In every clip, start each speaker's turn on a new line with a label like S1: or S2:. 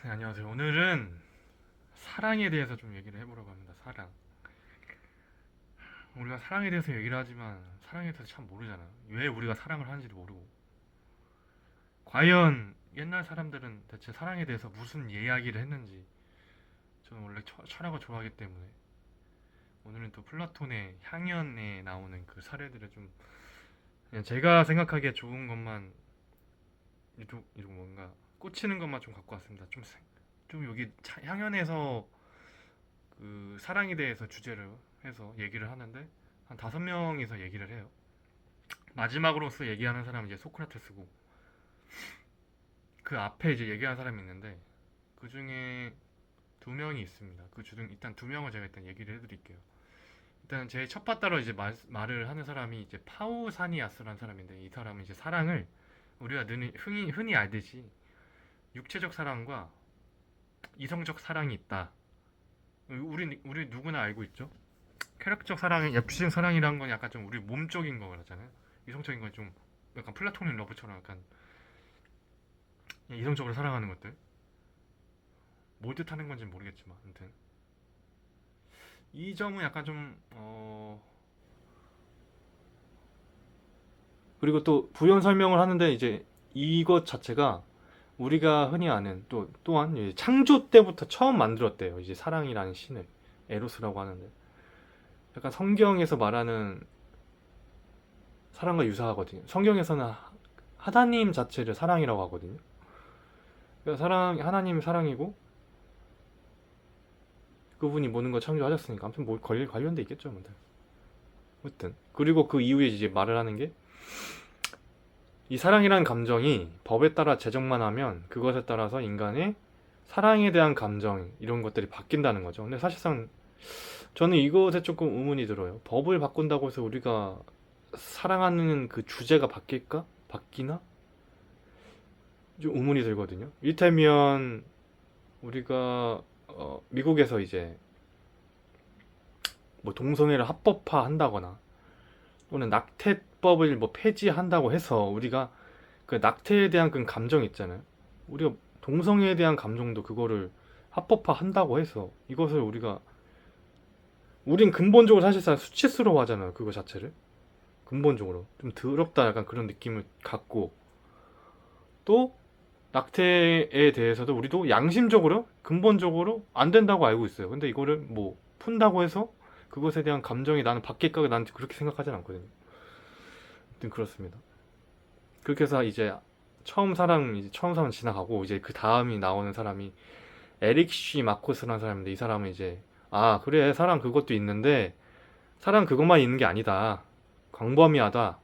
S1: 네, 안녕하세요. 오늘은 사랑에 대해서 좀 얘기를 해보려고 합니다. 사랑. 우리가 사랑에 대해서 얘기를 하지만 사랑에 대해서 참 모르잖아. 왜 우리가 사랑을 하는지도 모르고. 과연 옛날 사람들은 대체 사랑에 대해서 무슨 이야기를 했는지. 저는 원래 철학을 좋아하기 때문에 오늘은 또 플라톤의 향연에 나오는 그 사례들을 좀 그냥 제가 생각하기에 좋은 것만 이런 뭔가 꽂히는 것만 좀 갖고 왔습니다. 좀 여기 향연에서 그 사랑에 대해서 주제를 해서 얘기를 하는데 한 5명이서 얘기를 해요. 마지막으로서 얘기하는 사람은 이제 소크라테스고 그 앞에 이제 얘기하는 사람이 있는데 그 중에 2명이 있습니다. 그 중 일단 2명을 제가 일단 얘기를 해드릴게요. 일단 제 첫 바따로 이제 말을 하는 사람이 이제 파우사니아스라는 사람인데 이 사람은 이제 사랑을 우리가 흔히 알듯이 육체적 사랑과 이성적 사랑이 있다. 우리 누구나 알고 있죠. 쾌락적 사랑은 역주행 사랑이라는 건 약간 좀 우리 몸적인 거잖아요. 이성적인 건 좀 약간 플라토닉 러브처럼 약간 이성적으로 사랑하는 것들. 뭘 뜻하는 건지 모르겠지만 아무튼 이 점은 약간 좀 그리고 또 부연 설명을 하는데 이제 이것 자체가 우리가 흔히 아는 또한 이제 창조 때부터 처음 만들었대요. 이제 사랑이라는 신을 에로스라고 하는데 약간 성경에서 말하는 사랑과 유사하거든요. 성경에서는 하나님 자체를 사랑이라고 하거든요. 그러니까 하나님이 사랑이고 그분이 모든 걸 창조하셨으니까 아무튼 뭐 관련돼 있겠죠, 아무튼. 아무튼 그리고 그 이후에 이제 말을 하는 게 이 사랑이라는 감정이 법에 따라 제정만 하면 그것에 따라서 인간의 사랑에 대한 감정 이런 것들이 바뀐다는 거죠. 근데 사실상 저는 이것에 조금 의문이 들어요. 법을 바꾼다고 해서 우리가 사랑하는 그 주제가 바뀔까? 바뀌나? 좀 의문이 들거든요. 이를테면 우리가 미국에서 이제 뭐 동성애를 합법화 한다거나 또는 낙태법을 뭐 폐지한다고 해서 우리가 그 낙태에 대한 그 감정 있잖아요. 우리가 동성애에 대한 감정도 그거를 합법화 한다고 해서 이것을 우린 근본적으로 사실상 수치스러워 하잖아요. 그거 자체를. 근본적으로. 좀 더럽다 약간 그런 느낌을 갖고 또 낙태에 대해서도 우리도 양심적으로 근본적으로 안 된다고 알고 있어요. 근데 이거를 뭐 푼다고 해서 그것에 대한 감정이 나는 바뀔까 난 그렇게 생각하진 않거든요. 아무튼 그렇습니다. 그렇게 해서 이제 처음 사람 지나가고 이제 그 다음이 나오는 사람이 에릭 쉬 마코스라는 사람인데 이 사람은 이제 아 그래 사랑 그것도 있는데 사랑 그것만 있는 게 아니다. 광범위하다.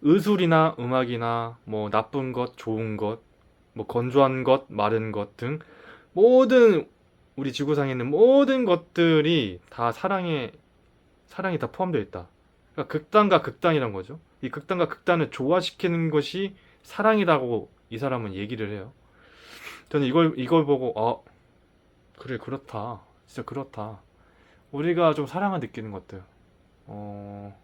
S1: 의술이나 음악이나 뭐 나쁜 것, 좋은 것, 뭐 건조한 것, 마른 것 등 모든 우리 지구상에 있는 모든 것들이 다 사랑이 다 포함되어 있다. 그러니까 극단과 극단이란 거죠. 이 극단과 극단을 조화시키는 것이 사랑이라고 이 사람은 얘기를 해요. 저는 이걸 보고 그래 그렇다. 진짜 그렇다. 우리가 좀 사랑을 느끼는 것들. 어,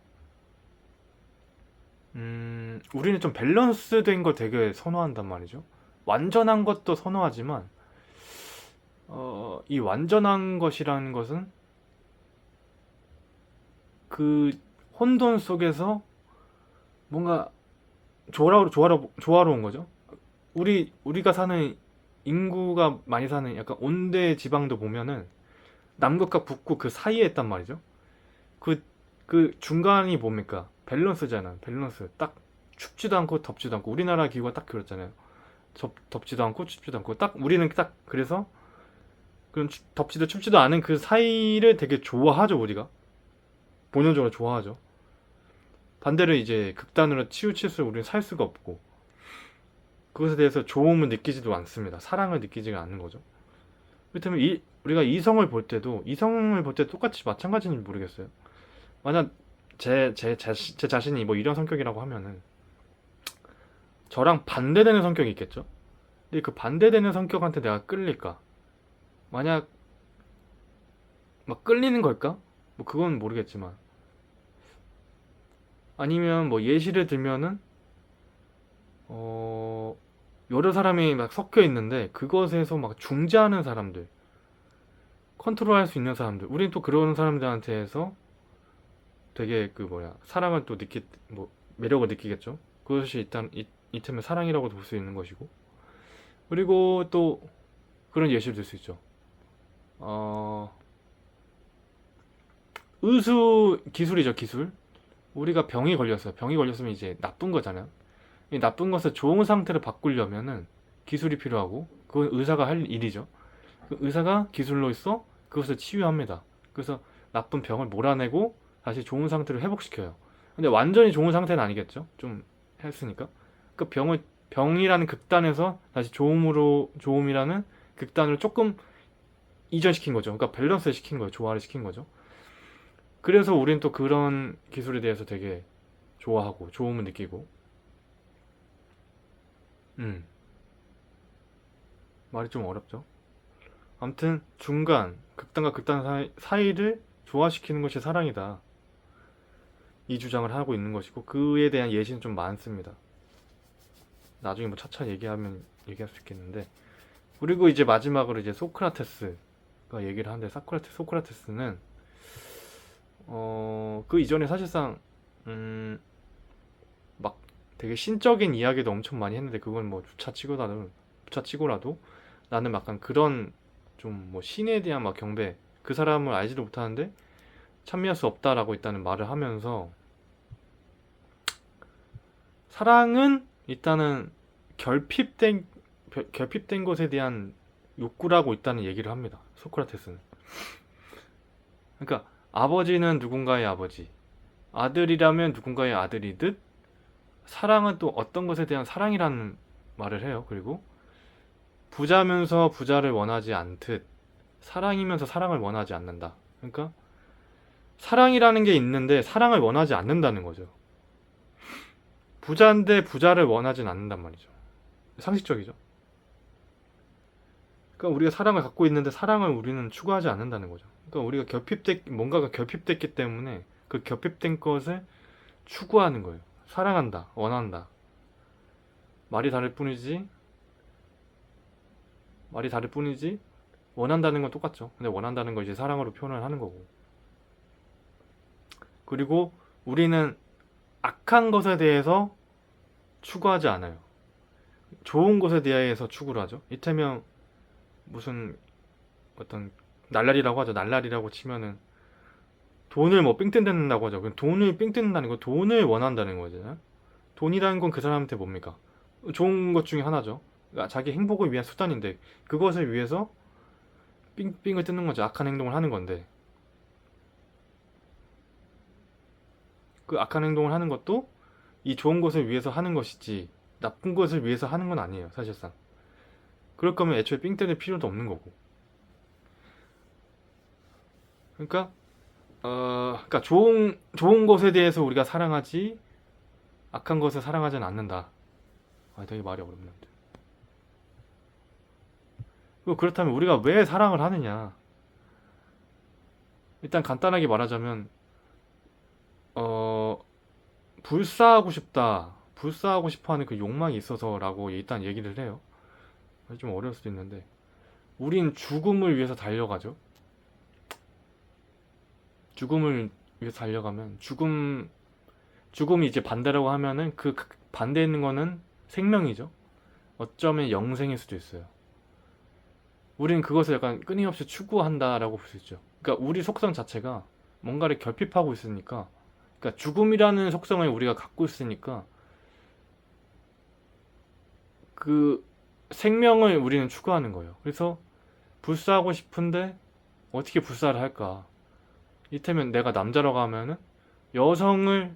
S1: 우리는 좀 밸런스된 걸 되게 선호한단 말이죠. 완전한 것도 선호하지만 이 완전한 것이라는 것은 그 혼돈 속에서 뭔가 조화로운 거죠. 우리가 사는 인구가 많이 사는 약간 온대 지방도 보면은 남극과 북극 그 사이에 있단 말이죠. 그, 그 중간이 뭡니까? 밸런스잖아. 밸런스. 딱 춥지도 않고 덥지도 않고 우리나라 기후가 딱 그렇잖아요. 덥지도 않고 춥지도 않고 딱 우리는 딱 그래서 그런 덥지도 춥지도 않은 그 사이를 되게 좋아하죠 우리가. 본연적으로 좋아하죠. 반대로 이제 극단으로 치우칠수록 우리는 살 수가 없고 그것에 대해서 좋음을 느끼지도 않습니다. 사랑을 느끼지가 않는 거죠. 그렇다면 우리가 이성을 볼 때 똑같이 마찬가지인지 모르겠어요. 만약 제 자신이 뭐 이런 성격이라고 하면은 저랑 반대되는 성격이 있겠죠? 근데 그 반대되는 성격한테 내가 끌릴까? 만약 막 끌리는 걸까? 뭐 그건 모르겠지만 아니면 뭐 예시를 들면은 어 여러 사람이 막 섞여 있는데 그것에서 막 중재하는 사람들, 컨트롤할 수 있는 사람들, 우린 또 그런 사람들한테서 되게 그 뭐야 사랑을 또 뭐 매력을 느끼겠죠. 그것이 일단 이테면 사랑이라고도 볼 수 있는 것이고, 그리고 또 그런 예시를 들 수 있죠. 어, 의수 기술이죠, 기술. 우리가 병이 걸렸어요. 병이 걸렸으면 이제 나쁜 거잖아요. 이 나쁜 것을 좋은 상태로 바꾸려면은 기술이 필요하고, 그건 의사가 할 일이죠. 그 의사가 기술로서 그것을 치유합니다. 그래서 나쁜 병을 몰아내고 다시 좋은 상태로 회복시켜요. 근데 완전히 좋은 상태는 아니겠죠? 좀 했으니까. 그 병이라는 극단에서 다시 좋음이라는 극단으로 조금 이전시킨 거죠. 그러니까 밸런스를 시킨 거예요. 조화를 시킨 거죠. 그래서 우린 또 그런 기술에 대해서 되게 좋아하고 좋음을 느끼고. 음 말이 좀 어렵죠. 아무튼 중간 극단과 극단 사이를 조화시키는 것이 사랑이다, 이 주장을 하고 있는 것이고, 그에 대한 예시는 좀 많습니다. 나중에 뭐 차차 얘기할 수 있겠는데. 그리고 이제 마지막으로 이제 소크라테스가 얘기를 하는데, 소크라테스는 그 이전에 사실상 막 되게 신적인 이야기도 엄청 많이 했는데, 그건 뭐 부차치고라도 나는 약간 그런 좀 뭐 신에 대한 막 경배, 그 사람을 알지도 못하는데 찬미할 수 없다라고 일단은 말을 하면서, 사랑은 일단은 결핍된 결핍된 것에 대한 욕구라고 있다는 얘기를 합니다, 소크라테스는. 그러니까 아버지는 누군가의 아버지, 아들이라면 누군가의 아들이듯, 사랑은 또 어떤 것에 대한 사랑이라는 말을 해요. 그리고 부자면서 부자를 원하지 않듯 사랑이면서 사랑을 원하지 않는다. 그러니까 사랑이라는 게 있는데 사랑을 원하지 않는다는 거죠. 부자인데 부자를 원하진 않는단 말이죠. 상식적이죠. 그러니까 우리가 사랑을 갖고 있는데 사랑을 우리는 추구하지 않는다는 거죠. 그러니까 우리가 뭔가가 결핍됐기 때문에 그 결핍된 것을 추구하는 거예요. 사랑한다, 원한다. 말이 다를 뿐이지, 말이 다를 뿐이지, 원한다는 건 똑같죠. 근데 원한다는 걸 이제 사랑으로 표현을 하는 거고. 그리고 우리는 악한 것에 대해서 추구하지 않아요. 좋은 것에 대해서 추구를 하죠. 이태면 무슨 어떤 날라리라고 하죠. 날라리라고 치면은 돈을 뭐 삥 뜯는다고 하죠. 그럼 돈을 삥 뜯는다는 거, 돈을 원한다는 거잖아요. 돈이라는 건 그 사람한테 뭡니까? 좋은 것 중에 하나죠. 그러니까 자기 행복을 위한 수단인데, 그것을 위해서 삥삥을 뜯는 거죠. 악한 행동을 하는 건데, 그 악한 행동을 하는 것도 이 좋은 것을 위해서 하는 것이지 나쁜 것을 위해서 하는 건 아니에요, 사실상. 그럴 거면 애초에 삥 뜯을 필요도 없는 거고. 그러니까 그러니까 좋은 것에 대해서 우리가 사랑하지 악한 것을 사랑하지는 않는다. 아, 되게 말이 어렵는데. 그렇다면 우리가 왜 사랑을 하느냐? 일단 간단하게 말하자면 어 불사하고 싶어하는 그 욕망이 있어서라고 일단 얘기를 해요. 좀 어려울 수도 있는데, 우린 죽음을 위해서 달려가죠. 죽음을 위해서 달려가면 죽음이 이제 반대라고 하면은 그 반대에 있는 거는 생명이죠. 어쩌면 영생일 수도 있어요. 우리는 그것을 약간 끊임없이 추구한다라고 볼 수 있죠. 그러니까 우리 속성 자체가 뭔가를 결핍하고 있으니까, 그러니까 죽음이라는 속성을 우리가 갖고 있으니까 그 생명을 우리는 추구하는 거예요. 그래서 불사하고 싶은데 어떻게 불사를 할까? 이태면 내가 남자라고 하면은 여성을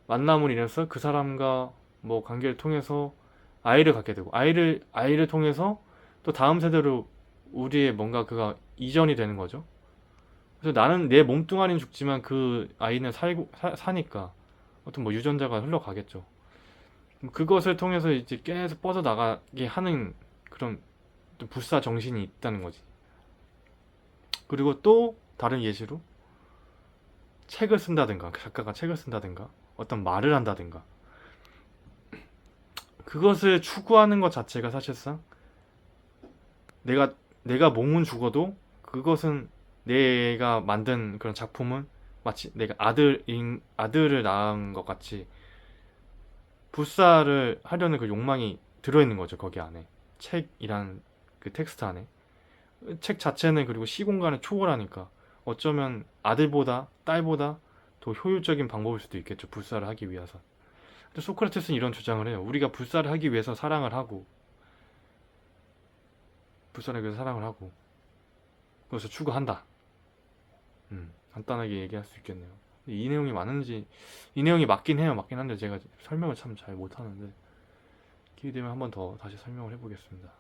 S1: 만남을 인해서 그 사람과 뭐 관계를 통해서 아이를 갖게 되고, 아이를 통해서 또 다음 세대로 우리의 뭔가 그가 이전이 되는 거죠. 그래서 나는 내 몸뚱아리는 죽지만 그 아이는 사니까 어떤 뭐 유전자가 흘러가겠죠. 그것을 통해서 이제 계속 뻗어나가게 하는 그런 또 불사 정신이 있다는 거지. 그리고 또 다른 예시로 책을 쓴다든가, 작가가 책을 쓴다든가, 어떤 말을 한다든가, 그것을 추구하는 것 자체가 사실상 내가 몸은 죽어도 그것은 내가 만든 그런 작품은 마치 내가 아들을 낳은 것 같이 불사를 하려는 그 욕망이 들어있는 거죠, 거기 안에. 책이란 그 텍스트 안에. 책 자체는 그리고 시공간을 초월하니까 어쩌면 아들보다 딸보다 더 효율적인 방법일 수도 있겠죠, 불사를 하기 위해서. 근데 소크라테스는 이런 주장을 해요. 우리가 불사를 하기 위해서 사랑을 하고, 불사를 하기 위해서 사랑을 하고, 그것을 추구한다. 간단하게 얘기할 수 있겠네요. 이 내용이 맞는지, 이 내용이 맞긴 해요. 맞긴 한데 제가 설명을 참 잘 못하는데, 기회 되면 한번 더 다시 설명을 해보겠습니다.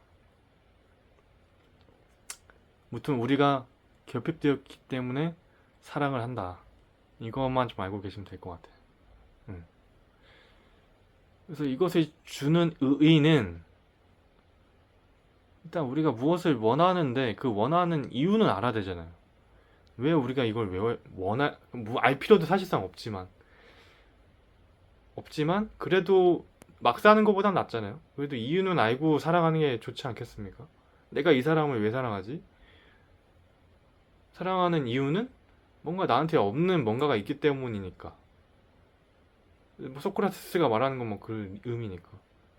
S1: 무튼 우리가 결핍되었기 때문에 사랑을 한다. 이것만 좀 알고 계시면 될 것 같아요. 음. 그래서 이것을 주는 의의는 일단 우리가 무엇을 원하는데 그 원하는 이유는 알아야 되잖아요. 왜 우리가 이걸 알 필요도 사실상 없지만 그래도 막 사는 것보단 낫잖아요. 그래도 이유는 알고 사랑하는 게 좋지 않겠습니까? 내가 이 사람을 왜 사랑하지? 사랑하는 이유는 뭔가 나한테 없는 뭔가가 있기 때문이니까. 뭐 소크라테스가 말하는 건 뭐 그 의미니까.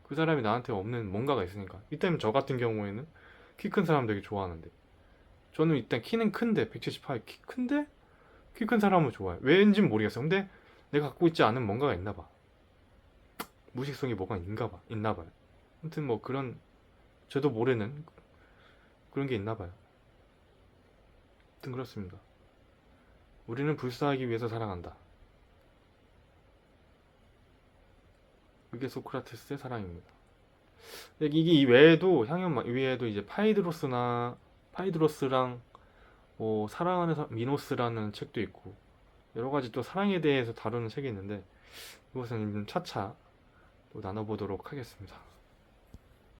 S1: 그 사람이 나한테 없는 뭔가가 있으니까. 이때는 저 같은 경우에는 키 큰 사람 되게 좋아하는데. 저는 일단 키는 큰데 178, 키 큰데 키 큰 사람을 좋아해. 왠진 모르겠어. 근데 내가 갖고 있지 않은 뭔가가 있나 봐. 무식성이 뭐가 있나 봐요. 아무튼 뭐 그런 저도 모르는 그런 게 있나 봐요. 아무튼 그렇습니다. 우리는 불사하기 위해서 사랑한다. 그게 소크라테스의 사랑입니다. 이게 이 외에도 향연 외에도 이제 파이드로스랑 뭐 사랑하는 미노스라는 책도 있고 여러 가지 또 사랑에 대해서 다루는 책이 있는데 이것은 차차 또 나눠보도록 하겠습니다.